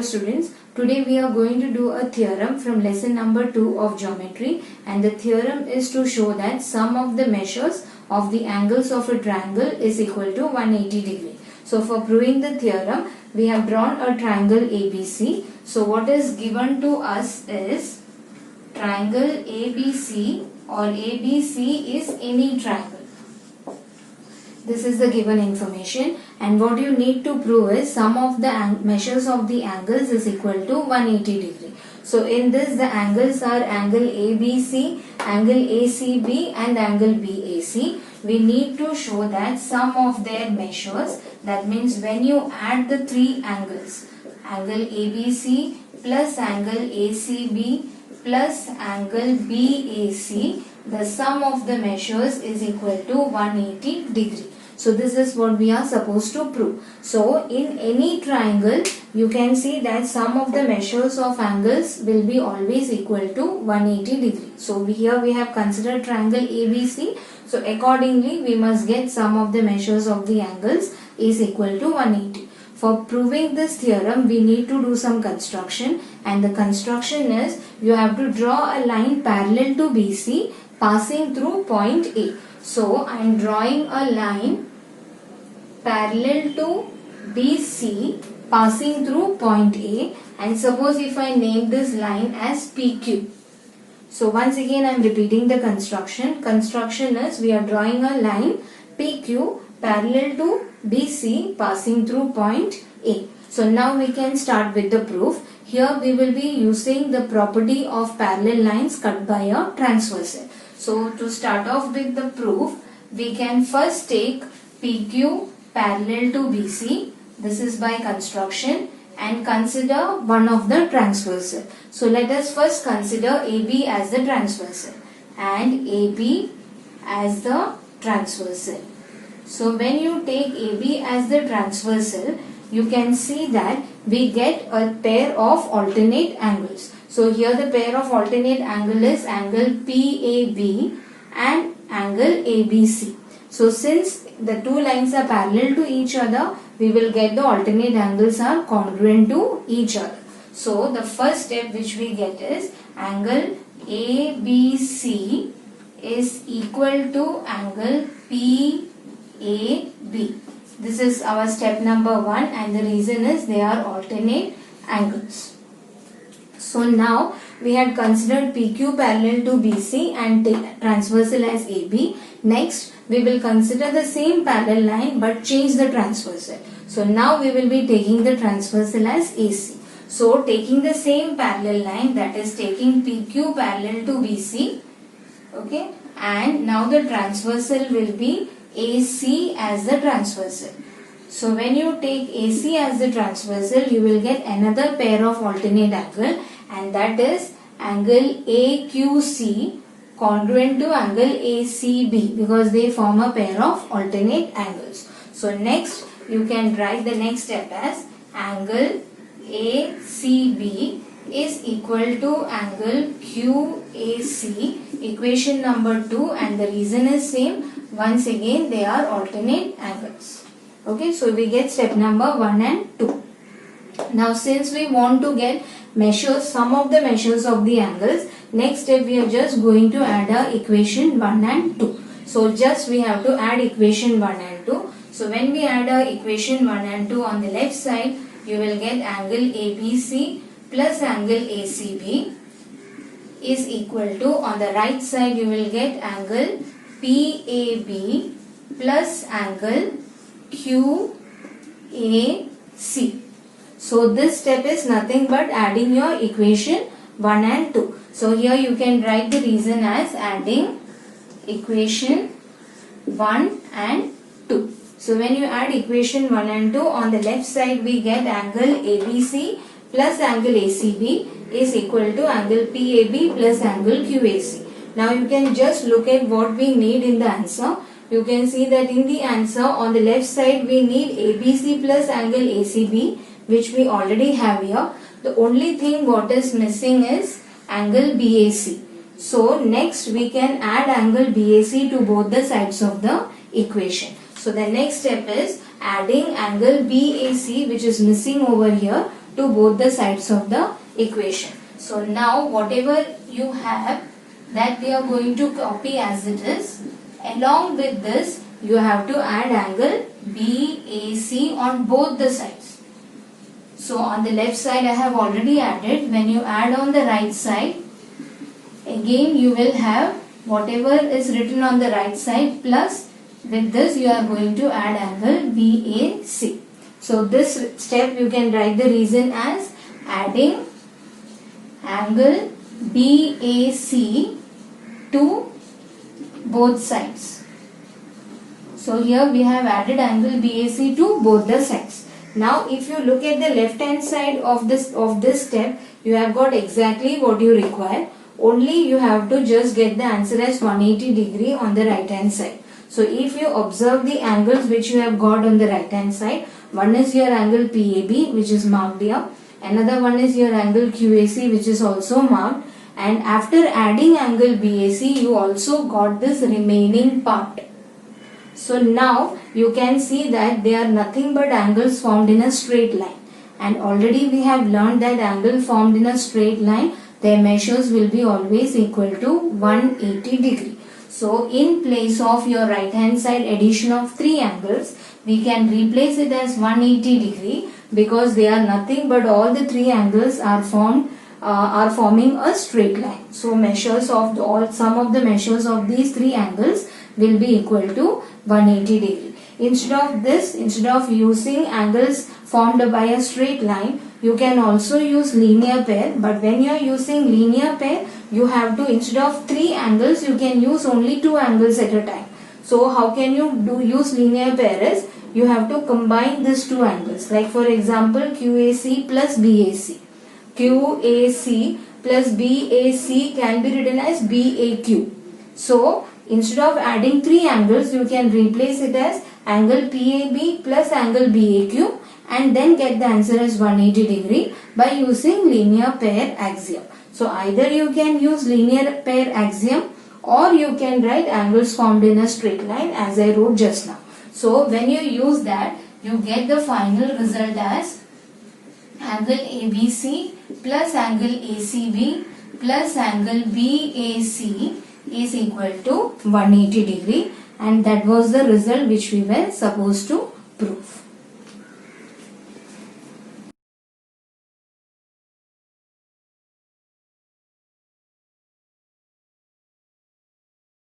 students, today we are going to do a theorem from lesson number 2 of geometry, and the theorem is to show that sum of the measures of the angles of a triangle is equal to 180 degree. So for proving the theorem, we have drawn a triangle ABC. So what is given to us is triangle ABC, or ABC is any triangle. This is the given information, and what you need to prove is sum of the measures of the angles is equal to 180 degree. So in this, the angles are angle ABC, angle ACB and angle BAC. We need to show that sum of their measures, that means when you add the three angles, angle ABC plus angle ACB plus angle BAC, the sum of the measures is equal to 180 degree. So this is what we are supposed to prove. So in any triangle, you can see that sum of the measures of angles will be always equal to 180 degree. So here we have considered triangle ABC. So accordingly, we must get sum of the measures of the angles is equal to 180. For proving this theorem, we need to do some construction, and the construction is you have to draw a line parallel to BC passing through point A. So I am drawing a line parallel to BC passing through point A, and suppose if I name this line as PQ. So once again I am repeating the construction. Construction is we are drawing a line PQ parallel to BC passing through point A. So now we can start with the proof. Here we will be using the property of parallel lines cut by a transversal. So to start off with the proof, we can first take PQ parallel to BC. This is by construction, and consider one of the transversal. So let us first consider AB as the transversal and AB as the transversal. So when you take AB as the transversal, you can see that we get a pair of alternate angles. So here the pair of alternate angle is angle PAB and angle ABC. So since the two lines are parallel to each other, we will get the alternate angles are congruent to each other. So the first step which we get is angle ABC is equal to angle PAB. This is our step number 1, and the reason is they are alternate angles. So now we had considered PQ parallel to BC and transversal as AB. Next we will consider the same parallel line but change the transversal. So now we will be taking the transversal as AC. So taking the same parallel line, that is taking PQ parallel to BC, okay, and now the transversal will be AC as the transversal. So when you take AC as the transversal, you will get another pair of alternate angle, and that is angle AQC congruent to angle ACB, because they form a pair of alternate angles. So next you can write the next step as angle ACB is equal to angle QAC, equation number 2, and the reason is same. Once again they are alternate angles. Okay, so we get step number 1 and 2. Now since we want to get measures, sum of the measures of the angles, next step we are just going to add a equation 1 and 2. So just we have to add equation 1 and 2. So when we add a equation 1 and 2, on the left side you will get angle ABC plus angle ACB is equal to, on the right side you will get angle PAB plus angle QAC. So this step is nothing but adding your equation 1 and 2. So here you can write the reason as adding equation 1 and 2. So when you add equation 1 and 2, on the left side we get angle ABC plus angle ACB is equal to angle PAB plus angle QAC. Now you can just look at what we need in the answer. You can see that in the answer on the left side we need ABC plus angle ACB, which we already have here. The only thing what is missing is angle BAC. So next we can add angle BAC to both the sides of the equation. So the next step is adding angle BAC, which is missing over here, to both the sides of the equation. So now whatever you have, that we are going to copy as it is. Along with this, you have to add angle BAC on both the sides. So on the left side I have already added. When you add on the right side, again you will have whatever is written on the right side, plus with this you are going to add angle BAC. So this step you can write the reason as adding angle BAC to both sides. So here we have added angle BAC to both the sides. Now if you look at the left hand side of this step, you have got exactly what you require. Only you have to just get the answer as 180 degree on the right hand side. So if you observe the angles which you have got on the right hand side, one is your angle PAB which is marked here. Another one is your angle QAC which is also marked. And after adding angle BAC, you also got this remaining part. So now you can see that they are nothing but angles formed in a straight line. And already we have learned that angle formed in a straight line, their measures will be always equal to 180 degree. So in place of your right hand side addition of 3 angles, we can replace it as 180 degree because they are nothing but all the 3 angles are forming a straight line. So measures of sum of the measures of these 3 angles will be equal to 180 degree. Instead of using angles formed by a straight line, you can also use linear pair. But when you are using linear pair, you have to, instead of 3 angles, you can use only 2 angles at a time. So how can you use linear pair is, you have to combine these 2 angles. Like for example, QAC plus BAC. QAC plus BAC can be written as BAQ. So instead of adding 3 angles, you can replace it as angle PAB plus angle BAQ and then get the answer as 180 degree by using linear pair axiom. So either you can use linear pair axiom or you can write angles formed in a straight line as I wrote just now. So when you use that, you get the final result as angle ABC plus angle ACB plus angle BAC is equal to 180 degree, and that was the result which we were supposed to prove.